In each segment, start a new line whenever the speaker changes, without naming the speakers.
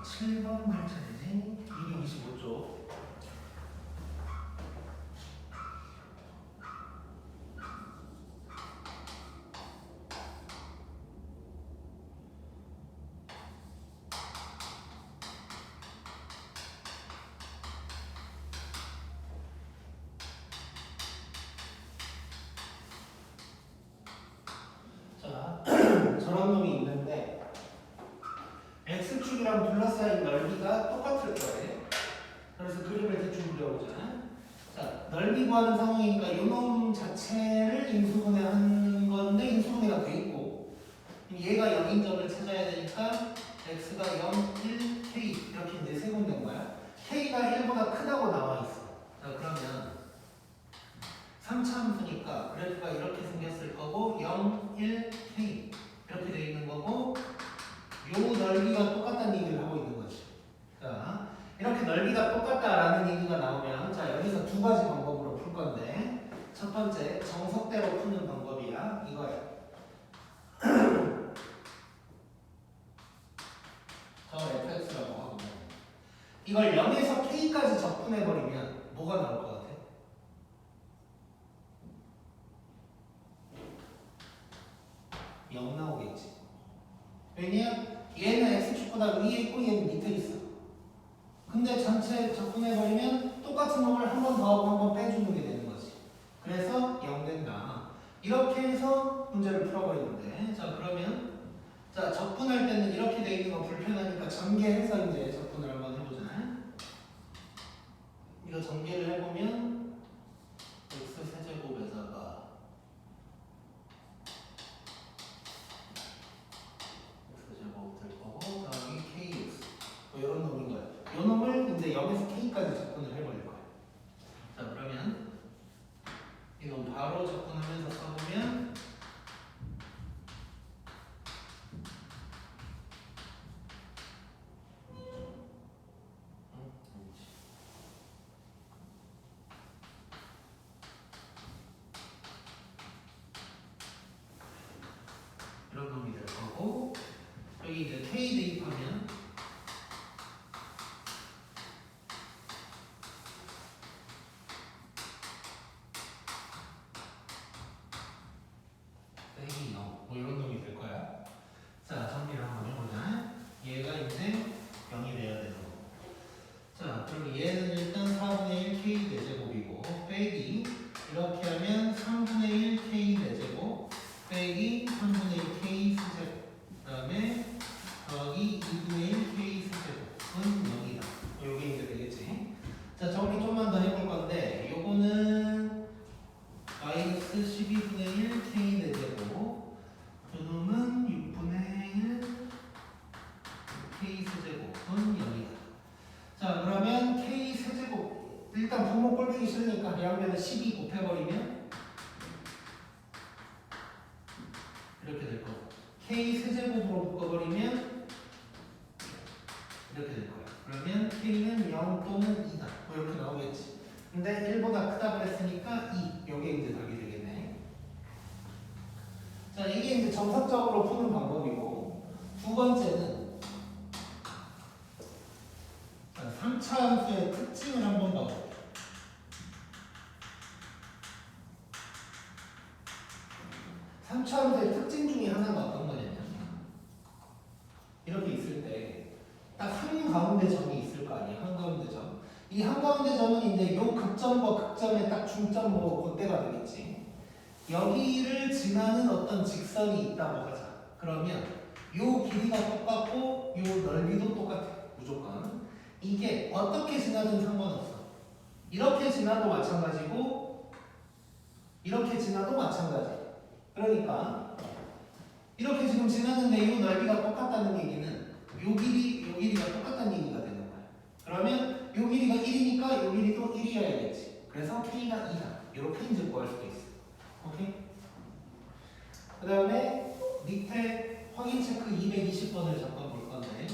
7번 할 차례지. 225쪽. 자, 저런 놈이 있는데 x축이랑 둘러싸인 넓이가 똑같을 거예요. 그래서 그림을 대충 그려보자. 자, 넓이 구하는 상황이니까 이 놈 자체를 인수분해한 건데 인수분해가 돼 있고 얘가 0인 점을 찾아야 되니까 x가 0, 1, k 이렇게 이제 세분된 거야. k가 1보다 크다고 나와 있어. 자, 그러면 3차 함수니까 그래프가 이렇게 생겼을 거고 0, 1, k 이렇게 돼 있는 거고 요 넓이가 똑같다는 얘기를 하고 있는 거지. 자, 이렇게 넓이가 똑같다라는 얘기가 나오면 자, 여기서 두 가지 방법으로 풀 건데 첫 번째 정석대로 푸는 방법이야. 이거야. 저 fx라고 하고 이걸 0에서 k까지 적분해버리면 뭐가 나올 것 같아? 0 나오겠지. 왜냐? 얘는 x축보다 위에 있고 얘는 밑에 있어. 근데 전체 적분해버리면 똑같은 놈을 한 번 더 하고 한 번 빼주는 게 되는 거지. 그래서 0 된다. 이렇게 해서 문제를 풀어버리는데 자, 그러면 자, 적분할 때는 이렇게 돼 있는 거 불편하니까 전개해서 이제 적분을 한번 해보자. 이거 전개를 해보면 x 세제곱에다가 x제곱 될 거고 더하기 kx 뭐 이런 놈인 거야. 이 놈을 이제 0에서 k까지 적분을 해버릴 거야. 자, 그러면 이건 바로 적분하면서 써보면 이런 놈이 될 거고 여기 이제 k 대입하면 빼기 0 뭐 이런 놈이 될 거야. 자, 정리를 한번 해보자. 얘가 이제 0이 돼야 되고 자, 그럼 얘는 일단 4분의 1 k 대제곱이고 빼기 이렇게 하면 3분의 1 k 대제곱 빼기 3분의 1 k 수제곱 그 다음에 더하기 2분의 1 k 수제곱은 0이다. 요게 이제 되겠지. 자, 정리 좀만 더 해볼 건데 요거는 마이너스 12분의 1 k 대제곱 그놈은 6분의 1 k 수제곱은 0이다. 자, 그러면 k 세제곱 일단 분모 꼴보기 싫으니까 양면에 12 곱해버리면 이렇게 될 거고 k 세제곱으로 묶어버리면 이렇게 될 거야. 그러면 k는 0 또는 2다 뭐 이렇게 나오겠지. 근데 1보다 크다고 했으니까 2 여기에 이제 답이 되겠네. 자, 이게 이제 정석적으로 푸는 방법이고 두 번째는 3차 함수의 특징을 한번 더 볼게요. 3차 함수의 특징 중에 하나가 어떤 거냐면 이렇게 있을 때 딱 한가운데 점이 있을 거 아니에요. 한가운데 점. 이 한가운데 점은 이제 요 극점과 극점의 딱 중점 뭐 그때가 되겠지. 여기를 지나는 어떤 직선이 있다고 하자. 그러면 요 길이가 똑같고 요 넓이도 똑같아. 무조건. 이게 어떻게 지나든 상관없어. 이렇게 지나도 마찬가지고 이렇게 지나도 마찬가지. 그러니까 이렇게 지금 지났는데 이 넓이가 똑같다는 얘기는 요 길이가 똑같다는 얘기가 되는 거야. 그러면 요 길이가 1이니까 요 길이도 1이어야겠지. 그래서 k가 2다. 이렇게 이제 구할 수도 있어. 오케이? 그 다음에 밑에 확인 체크 220번을 잠깐 볼 건데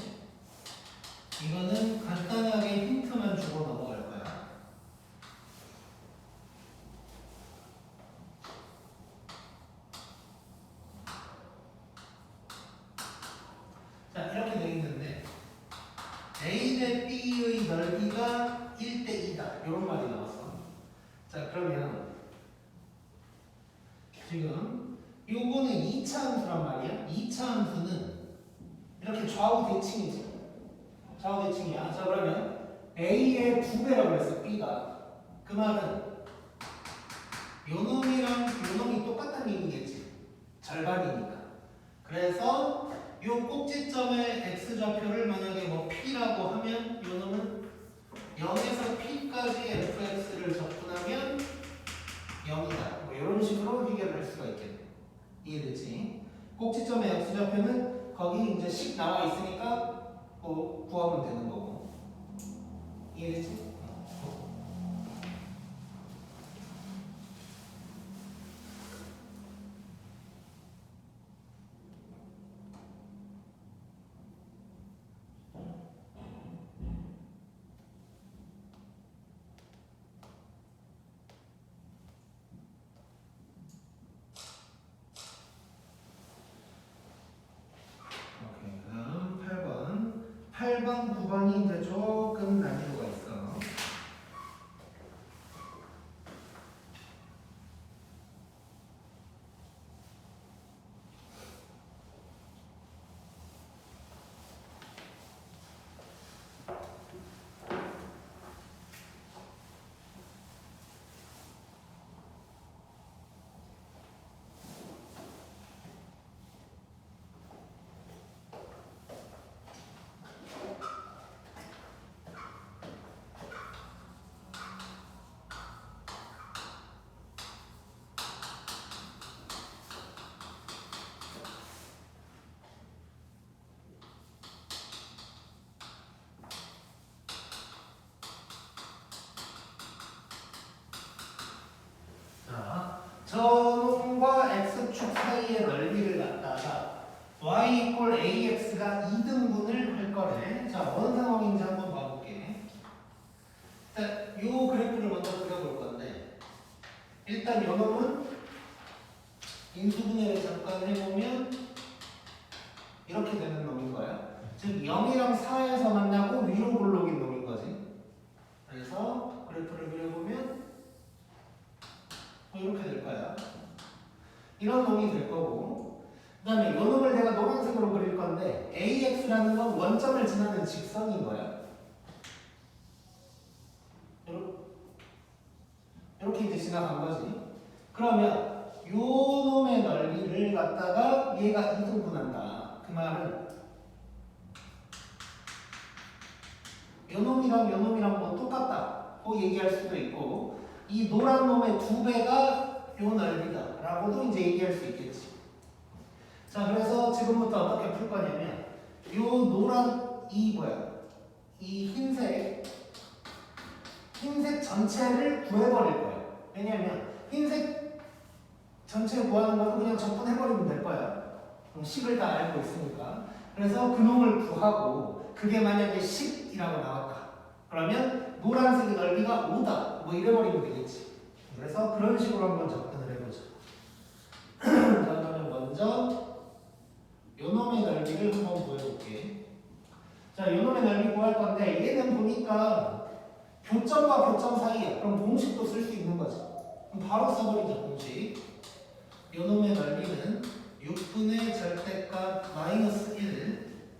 이거는 간단하게 힌트만 주고 넘어갈 거야. 자, 이렇게 돼 있는데 B의 넓이가 1대2다. 이런 말이 나왔어. 자, 그러면 지금 요거는 2차 함수란 말이야. 2차 함수는 이렇게 좌우 대칭이지. 좌우 대칭이야. 자, 그러면 A의 2배라고 했어. B가. 그 말은 요 놈이랑 요 놈이 똑같다는 얘기겠지. 절반이니까. 그래서 요 꼭지점의 x좌표를 만약에 뭐 p라고 하면 요 놈은 0에서 p까지 fx를 접근하면 0이다. 뭐 이런 식으로 해결할 수가 있겠네. 이해되지? 꼭지점의 x좌표는 거기 이제 10 나와 있으니까 뭐 구하면 되는 거고. 이해되지? 오케이. 그다음 8번, 9번이 이제 조금 난이도가 있어. 저놈과 x축 사이의 넓이를 갖다가 y = ax가 2등분을 할 거래. 자, 어느 상황인지 한번 봐볼게. 자, 요 그래프를 먼저 그려볼 건데 일단 요 놈은 인수분해를 잠깐 해보면 이렇게 되는 놈인 거야. 즉 0이랑 4에서 만나고 위로 볼록인 놈인 거지. 그래서 그래프를 그려보면 이렇게 될 거야. 이런 놈이 될 거고, 그 다음에 이 놈을 내가 노란색으로 그릴 건데 AX라는 건 원점을 지나는 직선인 거야. 이렇게 이제 지나간 거지. 그러면 요 놈의 넓이를 갖다가 얘가 2등분한다. 그 말은 요 놈이랑 요 놈이랑 뭐 똑같다고 얘기할 수도 있고, 이 노란 놈의 2배가 요 넓이다 라고도 이제 얘기할 수 있겠지. 자, 그래서 지금부터 어떻게 풀 거냐면 요 노란 이 흰색 전체를 구해버릴 거예요. 왜냐면 흰색 전체 구하는 거는 그냥 적분해버리면 될 거야. 식을 다 알고 있으니까. 그래서 그 놈을 구하고 그게 만약에 10이라고 나왔다. 그러면 노란색의 넓이가 5다. 뭐 이래버리면 되겠지. 그래서 그런 식으로 한번 접근을 해보자. 자, 그러면 먼저 요 놈의 넓이를 한번 구해볼게. 자, 요 놈의 넓이 구할 건데 얘는 보니까 교점과 교점 사이야. 그럼 공식도 쓸 수 있는 거지. 그럼 바로 써버리자, 공식. 요 놈의 넓이는 6분의 절대값 마이너스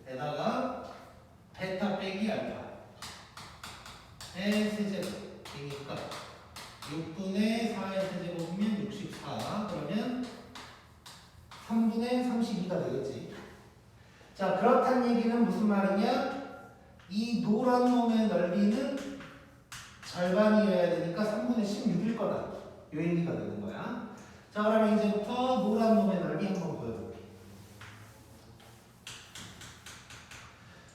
1에다가 베타 빼기 알파 의 세제곱이니까 6분의 4의 세제곱이면 64. 그러면 3분의 32가 되겠지. 자, 그렇다는 얘기는 무슨 말이냐? 이 노란 놈의 넓이는 절반이어야 되니까 3분의 16일 거다. 요 얘기가 되는 거야. 자, 그러면 이제부터 노란 놈의 넓이 한번 보여볼게.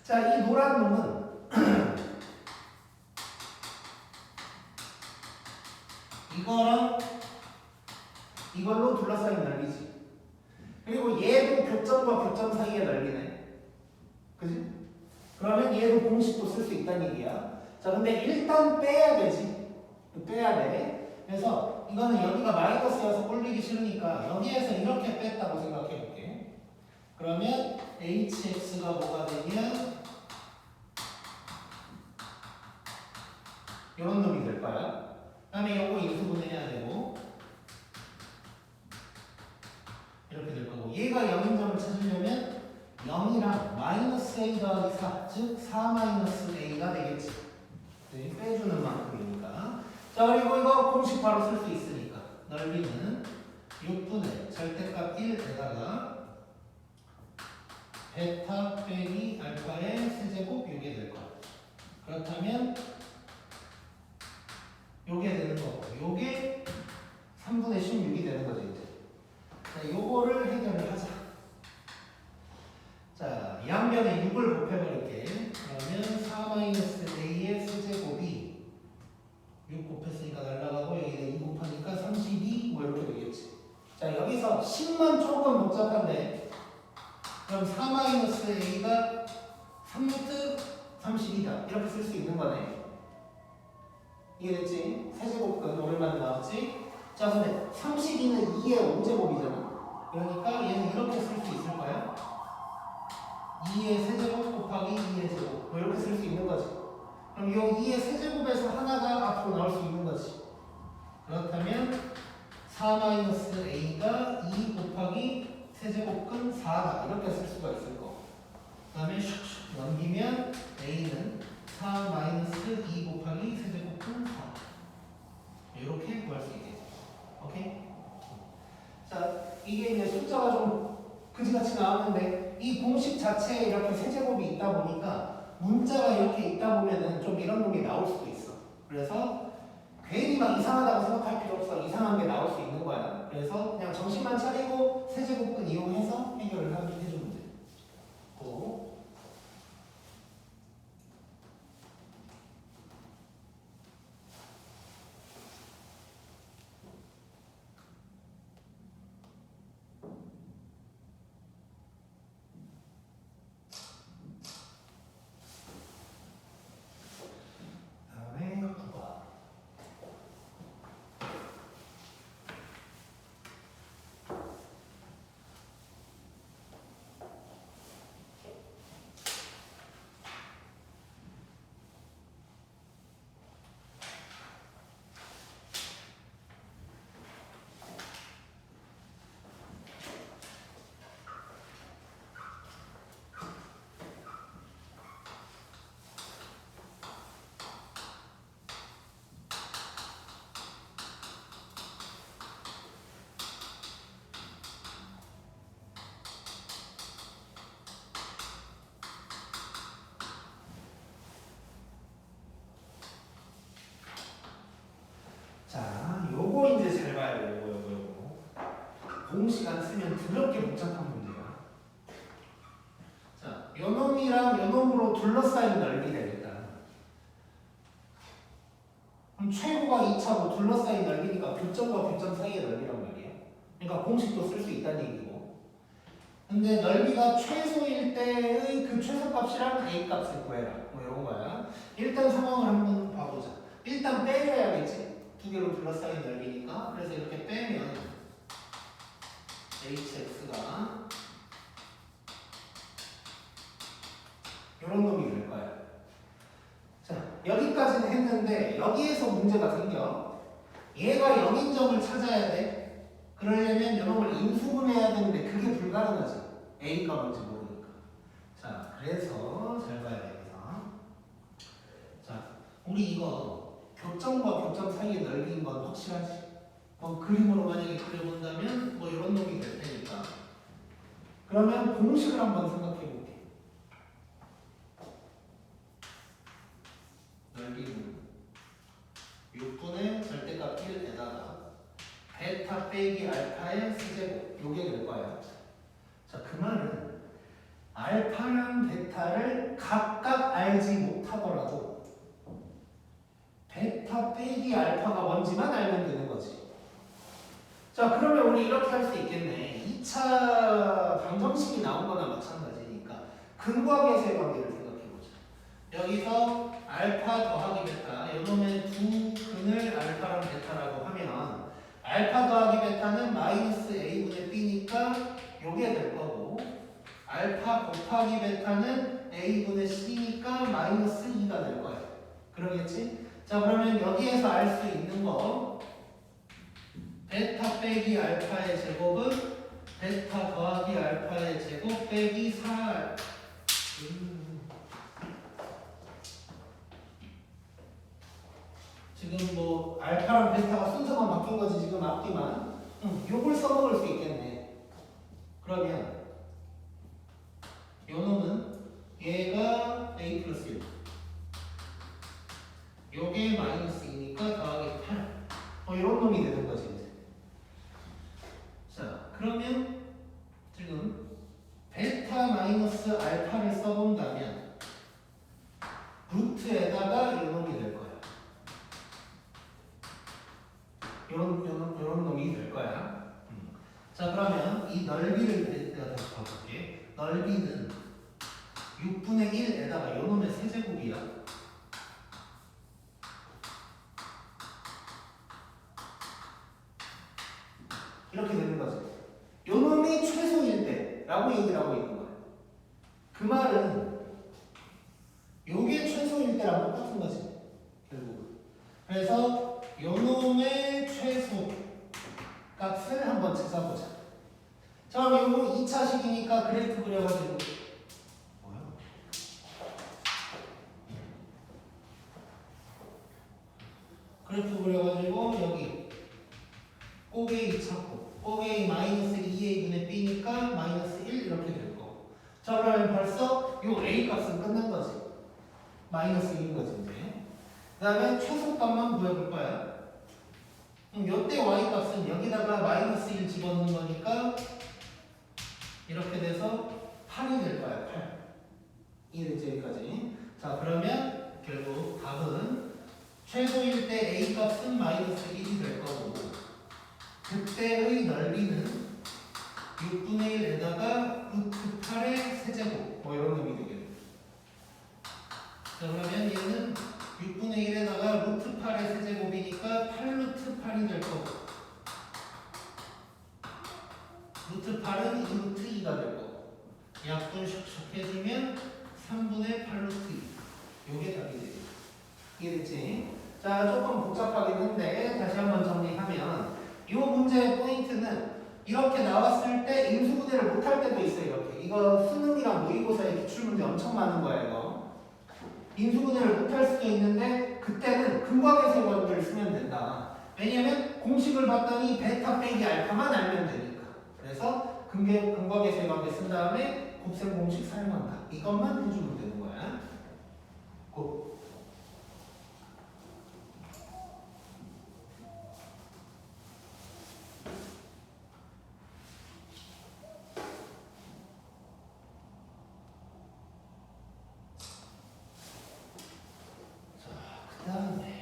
자, 이 노란 놈은 이거랑 이걸로 둘러싸인 넓이지. 그리고 얘도 교점과 교점 사이의 넓이네. 그지? 그러면 얘도 공식도 쓸 수 있다는 얘기야. 자, 근데 일단 빼야 되지. 빼야 돼. 그래서 이거는 여기가 마이너스여서 꼴리기 싫으니까 여기에서 이렇게 뺐다고 생각해 볼게. 그러면 hx가 뭐가 되냐? 이런 놈이 될 거야. 그다음에 요거 인수분해해야 되고 이렇게 될 거고 얘가 0인 점을 찾으려면 0이랑 마이너스 a 더하기 4, 즉 4 마이너스 a가 되겠지. 네, 빼주는 만큼이니까. 자, 그리고 이거 공식 바로 쓸 수 있으니까 넓이는 6분의 절대값 1에다가 베타 빼기 알파의 세제곱 요게 될 거야. 그렇다면 요게 되는 거고 요게 3분의 16이 되는 거지 이제. 자, 요거를 해결을 하자. 자, 양변에 6을 곱해버릴게. 그러면 4-a의 세제곱이 6 곱했으니까 날라가고 여기다 2 곱하니까 32 뭐 이렇게 되겠지. 자, 여기서 10만 조금 복잡한데 그럼 4-a가 3루트 32다 이렇게 쓸 수 있는 거네. 이해됐지? 세제곱근 오랜만에 나왔지? 자, 근데 32는 2의 5제곱이잖아. 그러니까 얘는 이렇게 쓸 수 있을 거야. 2의 세제곱 곱하기 2의 제곱 뭐 이렇게 쓸 수 있는 거지. 그럼 이 2의 세제곱에서 하나가 앞으로 나올 수 있는 거지. 그렇다면 4-a가 2 곱하기 세제곱근 4다 이렇게 쓸 수가 있을 거. 그 다음에 슉슉 넘기면 a는 4-2 곱하기 세제곱근 4 이렇게 구할 수 있겠지. 오케이? 자, 이게 이제 숫자가 좀 그지같이 나왔는데 이 공식 자체에 이렇게 세제곱이 있다 보니까 문자가 이렇게 있다 보면은 좀 이런 놈이 나올 수도 있어. 그래서 괜히 막 이상하다고 생각할 필요 없어. 이상한 게 나올 수 있는 거야. 그래서 그냥 정신만 차리고 세제곱근 이용해서 해결을 해주면 돼. 고. 다음에 9번. 자, 요거 이제 잘 봐야 돼. 요거. 공식 안 쓰면 더럽게 복잡한 문제야. 자, 요 놈이랑 요 놈으로 둘러싸인 넓이 되겠다. 그럼 최고가 2차고 둘러싸인 넓이니까 교점과 교점 사이의 넓이란 말이야. 그러니까 공식도 쓸 수 있다는 얘기고. 근데 넓이가 최소일 때의 그 최소값이랑 a 값을 구해라. 뭐 이런 거야. 일단 상황을 한번 봐보자. 일단 빼줘야겠지. 두 개로 둘러싸인 넓이니까. 그래서 이렇게 빼면 hx가 이런 놈이 될 거야. 자, 여기까지는 했는데 여기에서 문제가 생겨. 얘가 0인 점을 찾아야 돼. 그러려면 이놈을 인수분해해야 되는데 그게 불가능하지. a가 뭔지 모르니까. 자, 그래서 잘 봐야 돼. 여기서. 자, 우리 이거 교점과 교점 사이의 넓이인 건 확실하지. 뭐 그림으로 만약에 그려본다면 뭐 이런 놈이 될 테니까. 그러면 공식을 한번 생각해 볼게. 넓이는 6분의 절대값 1에다가 베타 빼기 알파의 세제곱 요게 될 거야. 자, 그 말은 알파랑 베타를 각각 알지 못하더라도 베타 빼기 알파가 뭔지만 알면 되는 거지. 자, 그러면 우리 이렇게 할 수 있겠네. 2차 방정식이 나온 거나 마찬가지니까 근과계수의 관계를 생각해보자. 여기서 알파 더하기 베타 이놈의 두 근을 알파랑 베타라고 하면 알파 더하기 베타는 마이너스 a분의 b니까 요게 될 거고 알파 곱하기 베타는 a분의 c니까 마이너스 2가 될 거야. 그러겠지? 자, 그러면 여기에서 알 수 있는 거 베타 빼기 알파의 제곱은 베타 더하기 알파의 제곱 빼기 4. 지금 뭐 알파랑 베타가 순서만 바뀐 거지 지금 앞뒤만. 요걸 써먹을 수 있겠네. 그러면 요 놈은 얘가 a 플러스 1, 요게 마이너스 2니까 더하기 8. 이런 놈이 되는 거지 이제. 자, 그러면 지금 베타 마이너스 알파를 써본다면 루트에다가 이 놈이 될 거야. 요런 놈이 될 거야. 자, 그러면 이 넓이를 내가 다시 봐볼게. 넓이는 6분의 1에다가 요 놈의 세제곱이야. 이렇게 되는 거지. 요 놈이 최소일 때라고 얘기를 하고 있는 거야. 그 말은 요게 최소일 때랑 똑같은 거지. 결국. 그래서 요 놈의 최소 값을 한번 찾아보자. 자, 그럼 요거 2차식이니까 그래프 그려가지고 뭐야? 그래프 그려가지고 여기 꼬개기 찾고 꼬개기 마이너스 2의 분의 b니까 마이너스 1 이렇게 될 거고. 자, 그러면 벌써 요 a 값은 끝난 거지. 마이너스 1인 거지 이제. 그 다음에 최소값만 구해볼 거야. 요때 y 값은 여기다가 마이너스 1 집어넣는 거니까 이렇게 돼서 8이 될 거야. 8. 이해되지 여기까지. 자, 그러면 결국 답은 최소일 때 a 값은 마이너스 1이 될 거고 그때의 넓이는 6분의 1에다가 루트 8의 세제곱 뭐 이런 놈이 되겠네. 자, 그러면 얘는 6분의 1에다가 루트 8의 세제곱이니까 8루트 8이 될 거고 루트 8은 2루트 2가 될 거고 약분 샥샥 해주면 3분의 8루트 2 요게 답이 되겠다. 이해됐지? 자, 조금 복잡하긴 한데 다시 한번 정리하면 이 문제의 포인트는 이렇게 나왔을 때 인수분해를 못할 때도 있어요. 이렇게 이거 수능이랑 모의고사의 기출문제 엄청 많은 거야 이거. 인수분해를 못할 수도 있는데 그때는 근과계 세관계를 쓰면 된다. 왜냐면 공식을 봤더니 베타 빼기 알파만 알면 되니까. 그래서 근과계 세관계 쓴 다음에 곱셈 공식 사용한다. 이것만 해주면 되는 거야. 고. 그다음에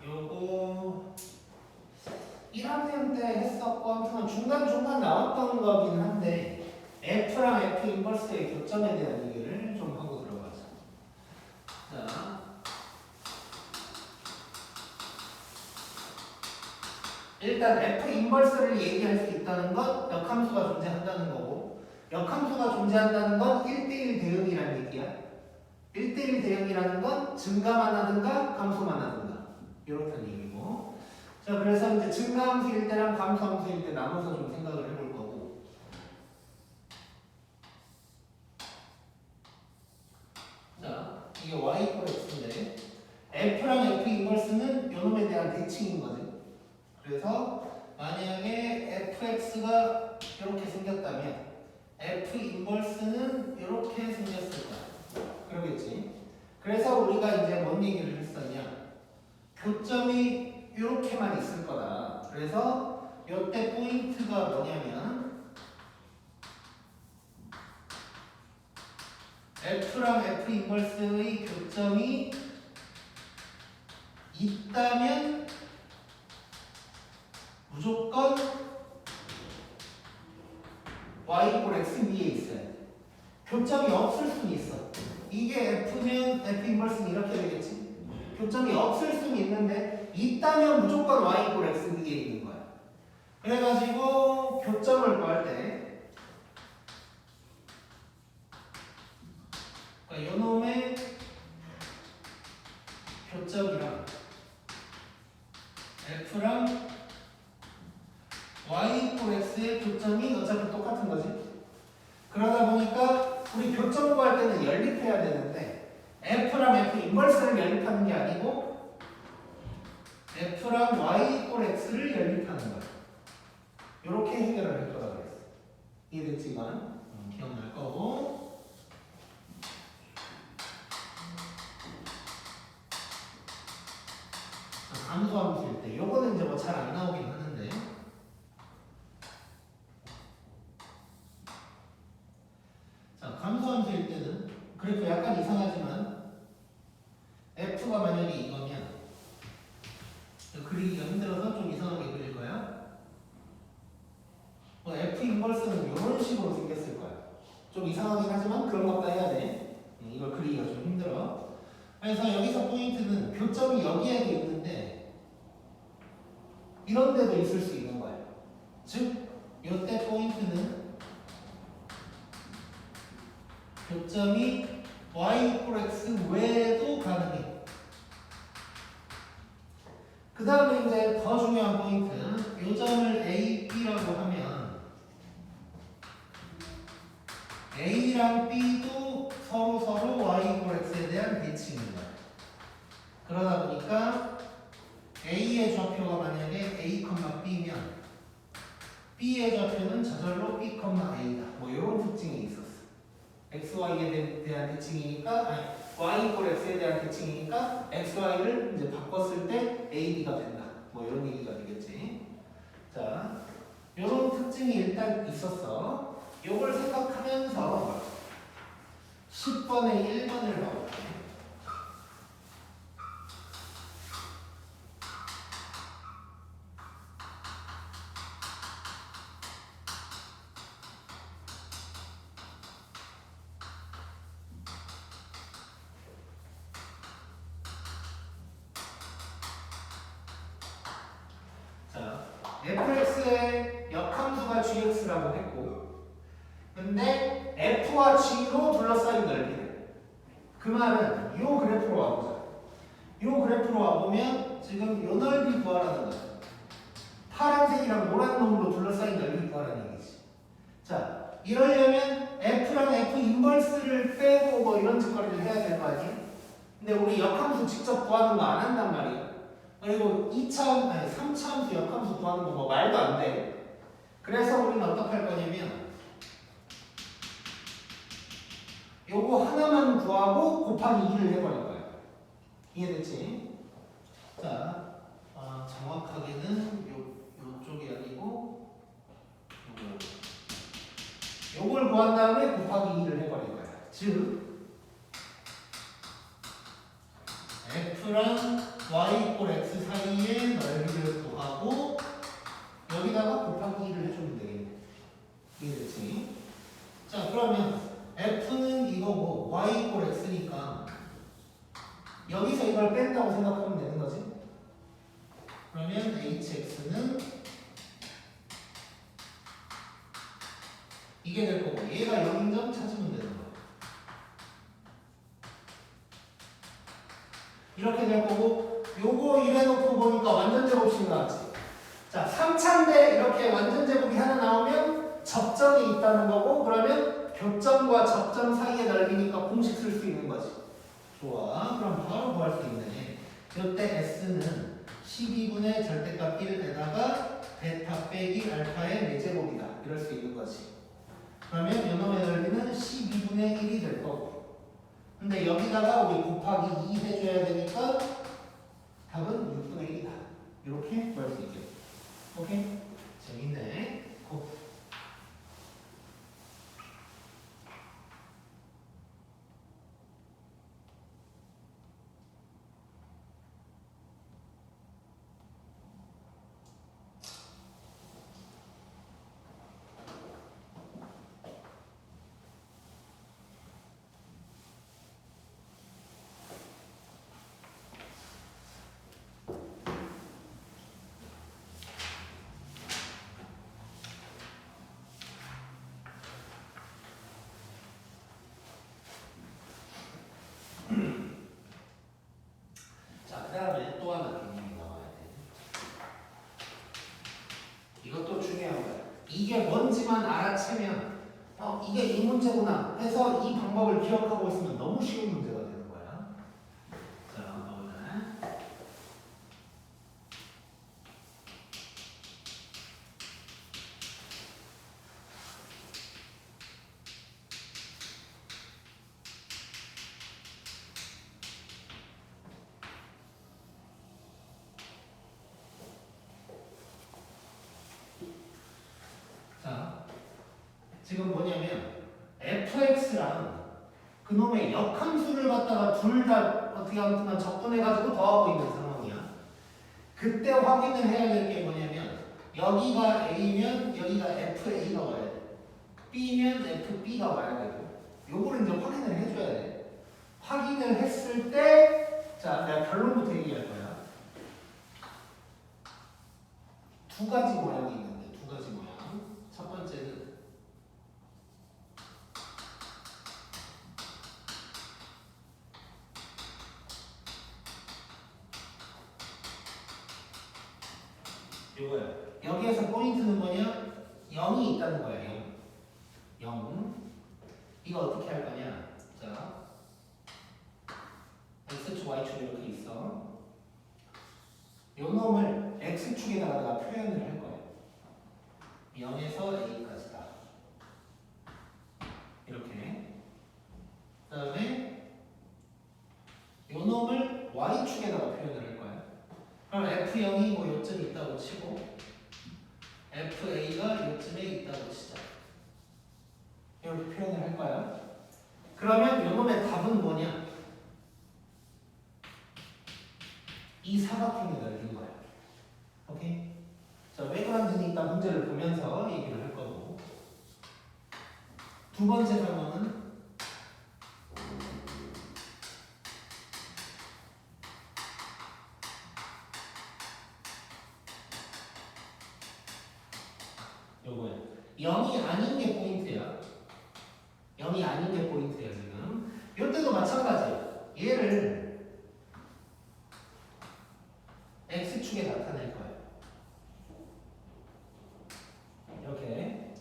요거 1학년 때 했었고 아무튼 중간중간 나왔던 거긴 한데 F랑 F 인버스의 교점에 대한 얘기를 좀 하고 들어가자. 자, 일단 F 인버스를 얘기할 수 있다는 건 역함수가 존재한다는 거고 역함수가 존재한다는 건 1대1 대응이라는 얘기야. 1대1 대응이라는 건 증가만 하든가 감소만 하든가 이렇다는 얘기고. 자, 그래서 이제 증가함수일 때랑 감소함수일 때 나눠서 좀 생각을 해볼 거고. 자, 이게 y 이퀄 x인데 f랑 f 인버스는 요놈에 대한 대칭인 거지. 그래서 만약에 fx가 이렇게 생겼다면 f 인버스는 이렇게 생겼을 거야. 그러겠지. 그래서 우리가 이제 뭔 얘기를 했었냐? 교점이 이렇게만 있을 거다. 그래서 이때 포인트가 뭐냐면 F랑 F 인버스의 교점이 있다면 무조건 y 이퀄 x 위에 있어야 돼. 교점이 없을 수는 있어. 이게 f면 f 인버스는 이렇게 되겠지. 교점이 없을 수는 있는데 있다면 무조건 y 이퀄 x 위에 있는 거야. 그래가지고 교점을 구할 때 그러니까 요놈의 교점이랑 f랑 y 이퀄 x의 교점이 어차피 똑같은 거지. 그러다 보니까 우리 교점 구할 때는 연립해야 되는데 f랑 f 인버스를 연립하는 게 아니고 f랑 y 이퀄 x를 연립하는 거야. 이렇게 해결을 할 거라고 그랬어. 이해됐지 이건? 기억날 거고. 함수일 때 요거는 이제 뭐 잘 안 나오긴 하는데 자 감수함수일 때는 그래프 약간 이상하지만 f가 만약에 이거면 그리기가 힘들어서 좀 이상하게 그릴 거야. 뭐 f 인버스는 이런 식으로 생겼을 거야. 좀 이상하긴 하지만 그런 것도 해야 돼. 이걸 그리기가 좀 힘들어. 그래서 여기서 포인트는 교점이 여기에도 있는데 이런 데도 있을 수 있는 거야. 즉 이때 포인트는 교점이 y 이퀄 x 외에도 가능해. 그 다음에 이제 더 중요한 포인트, 이 점을 A, B라고 하면 A랑 B도 서로 y 이퀄 x에 대한 대칭인 거야. 그러다 보니까 A의 좌표가 만약에 A, B면 B의 좌표는 저절로 B, A다. 뭐 이런 특징이 있었어. XY에 대한 대칭이니까, 아니, Y 이퀄 X에 대한 대칭이니까 XY를 이제 바꿨을 때 AB가 된다. 뭐 이런 얘기가 되겠지. 자, 이런 특징이 일단 있었어. 요걸 생각하면서 10번에 1번을 넣어볼게. fx의 역함수가 gx라고 했고 근데 f와 g로 둘러싸인 넓이래. 그 말은 요 그래프로 와보자. 요 그래프로 와보면 지금 요 넓이 구하라는 거죠. 파란색이랑 노란 놈으로 둘러싸인 넓이 구하라는 얘기지. 자, 이러려면 f랑 f 인버스를 빼고 뭐 이런 짓거리를 해야 될 거 아니에요? 근데 우리 역함수 직접 구하는 거 안 한단 말이에요. 그리고 3차 함수 역함수 구하는 거 뭐 말도 안 돼. 그래서 우리는 어떻게 할 거냐면 요거 하나만 구하고 곱하기 2를 해버릴 거예요. 이해됐지? 자, 정확하게는 요쪽이 아니고 요걸 구한 다음에 곱하기 2를 해버릴 거야. 즉 f랑 y 이퀄 x 사이의 넓이를 구하고 여기다가 곱하기 2를 해주면 되겠네. 이해됐지? 자, 그러면 f는 이거고 y 이퀄 x니까 여기서 이걸 뺀다고 생각하면 되는 거지. 그러면 hx는 이게 될 거고 얘가 0인 점 찾으면 되는 거야. 이렇게 될 거고 요거 이래놓고 보니까 완전 제곱식 나왔지. 자, 3차인데 이렇게 완전 제곱이 하나 나오면 접점이 있다는 거고 그러면 교점과 접점 사이의 넓이니까 공식 쓸 수 있는 거지. 좋아. 그럼 바로 구할 수 있네. 이때 S는 12분의 절대값 1에다가 베타 빼기 알파의 4제곱이다. 이럴 수 있는 거지. 그러면 요놈의 넓이는 12분의 1이 될 거고 근데 여기다가 우리 곱하기 2 해줘야 되니까 답은 6분의 1이다. 이렇게 구할 수 있겠다. 오케이? 재밌네. 고. 이게 뭔지만 알아채면 이게 이 문제구나 해서 이 방법을 기억하고 있으면 너무 쉬운 문제가 되는 거야. 자, 오늘 자, 지금 뭐냐면 fx랑 그놈의 역함수를 갖다가 둘 다 어떻게 하면 적분해가지고 더하고 있는 상황이야. 그때 확인을 해야 될 게 뭐냐면 여기가 A면 여기가 FA가 와야 돼. B면 FB가 와야 되고 요거를 이제 확인을 해줘야 돼. 확인을 했을 때 자, 내가 결론부터 얘기할 거야. 두 가지 모양이 있는데 두 가지 모양. 첫 번째는 이거야. 여기에서 포인트는 뭐냐? 0이 있다는 거야. 0. 이거 어떻게 할 거냐? 자, x축, y축 이렇게 있어. 요 놈을 x축에다가 내가 표현을 할 거야. 0에서 a까지다. 이렇게. 그 다음에 요 놈을 y축에다가 표현을 할 거야. 그럼 f0이 뭐 요쯤 있다고 치고 fa가 요쯤에 있다고 치자. 이렇게 표현을 할 거야. 그러면 요 놈의 답은 뭐냐? 이 사각형의 넓이인 거야. 오케이? 자, 왜 그런지는 이따 문제를 보면서 얘기를 할 거고. 두 번째 설명은 요거야. 0이 아닌 게 포인트야. 0이 아닌 게 포인트야, 지금. 이때도 마찬가지야. 얘를 x축에 나타낼 거야. 이렇게.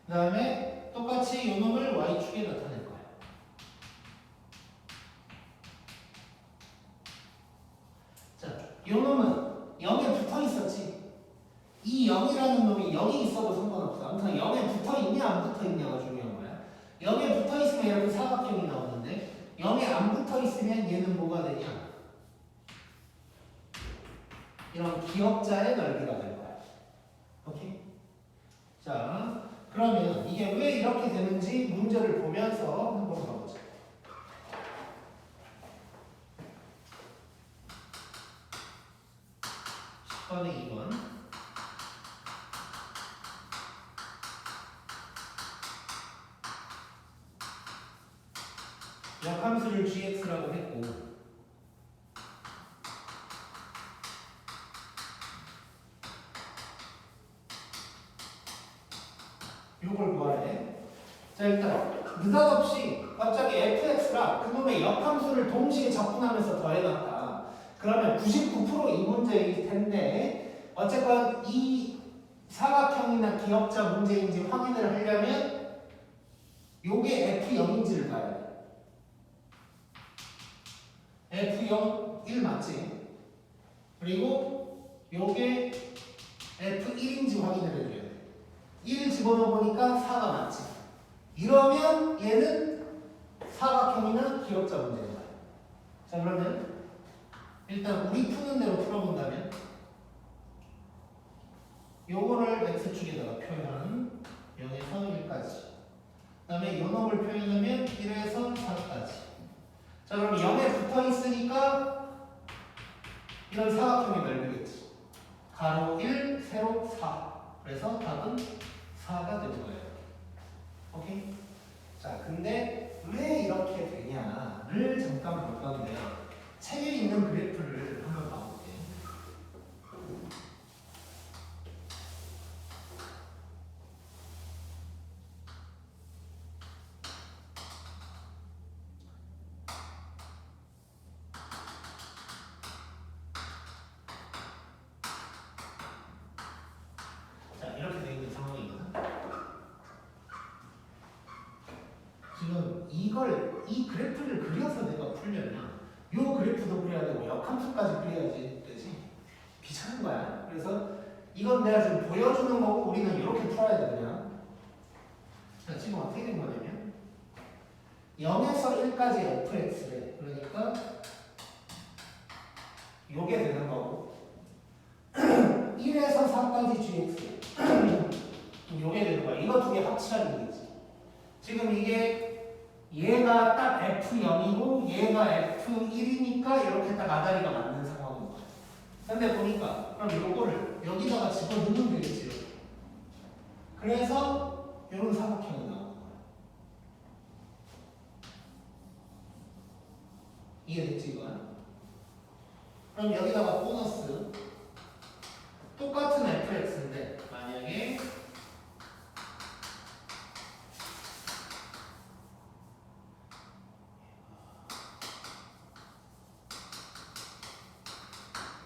그 다음에 똑같이 요 놈을 y축에 나타낼 거야. 자, 요 놈은 0에 붙어 있었지. 이 0이라는 놈이 여기 있어도 상관없어. 아무튼 0에 붙어 있냐 안 붙어 있냐가 중요한 거야. 0에 붙어 있으면 이렇게 사각형이 나오는데 0에 안 붙어 있으면 얘는 뭐가 되냐? 이런 기역자의 넓이가 될 거야. 오케이? 자, 그러면 이게 왜 이렇게 되는지 문제를 보면서 한번 가보자. 10번에 2번. 역함수를 gx라고 했고 요걸 구하래. 자, 일단 느닷없이 갑자기 fx랑 그놈의 역함수를 동시에 적분하면서 더해놨다. 그러면 99% 이 문제일 텐데 어쨌건 이 사각형이나 기역자 문제인지 확인을 하려면 요게 f0인지를 봐야 돼. F0 1 맞지? 그리고 요게 F1인지 확인을 해줘야 돼. 1 집어넣어보니까 4가 맞지? 이러면 얘는 사각형이나 기역자 문제인 거야. 자, 그러면 일단 우리 푸는 대로 풀어본다면 요거를 x축에다가 표현하는 0에서 1까지 그 다음에 요 놈을 표현하면 1에서 4까지. 자, 그럼 0에 붙어 있으니까 이런 사각형이 넓이겠지. 가로 1, 세로 4. 그래서 답은 4가 되는 거예요. 오케이? 자, 근데 왜 이렇게 되냐를 잠깐 볼 건데요. 책에 있는 그래프를 한번 봐볼게요. 자, 이렇게 되어 있는 상황이거든. 이 그래프를 그려서 내가 풀려면 요 그래프도 그려야 되고 역함수까지 그려야지 되지. 귀찮은 거야. 그래서 이건 내가 지금 보여주는 거고 우리는 이렇게 풀어야 돼 그냥. 자, 지금 어떻게 된 거냐면 0에서 1까지 fx래. 그러니까 요게 되는 거고 1에서 4까지 gx 요게 되는 거야. 이거 두 개 합치라는 얘기지. 지금 이게 얘가 딱 F0이고 얘가 F1이니까 이렇게 딱 아다리가 맞는 상황인 거야. 근데 보니까 그럼 요거를 여기다가 집어넣으면 되겠지. 이렇게. 그래서 이런 사각형이 나오는 거야. 이해됐지 이거야? 그럼 여기다가 보너스 똑같은 fx인데 만약에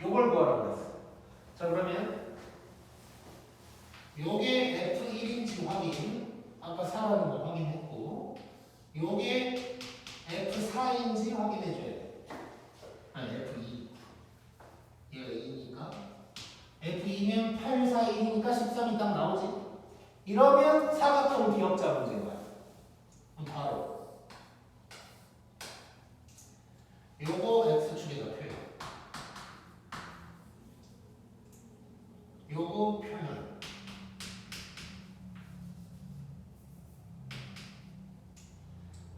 요걸 구하라고 그랬어. 자 그러면 요게 F1인지 확인 아까 4라는 거 확인했고 요게 F4인지 확인해줘야 돼. 아니 F2 얘가 2니까 F2면 8, 4, 1이니까 13이 딱 나오지. 이러면 사각형 기억자 문제인 거야. 그럼 바로 요거 X축에다 표현 요거 표현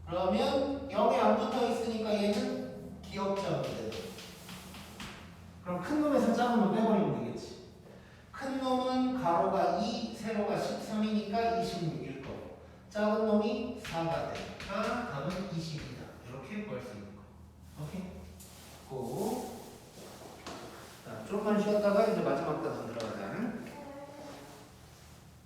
그러면 0에 안 붙어 있으니까 얘는 기억자가 되는 거야. 그럼 큰 놈에서 작은 놈 빼버리면 되겠지. 큰 놈은 가로가 2, 세로가 13이니까 26일 거고 작은 놈이 4가 되니까 답은 20이다. 이렇게 구할 수 있는 거. 오케이? 고. 자, 조금만 쉬었다가 이제 마지막 단원 들어가요.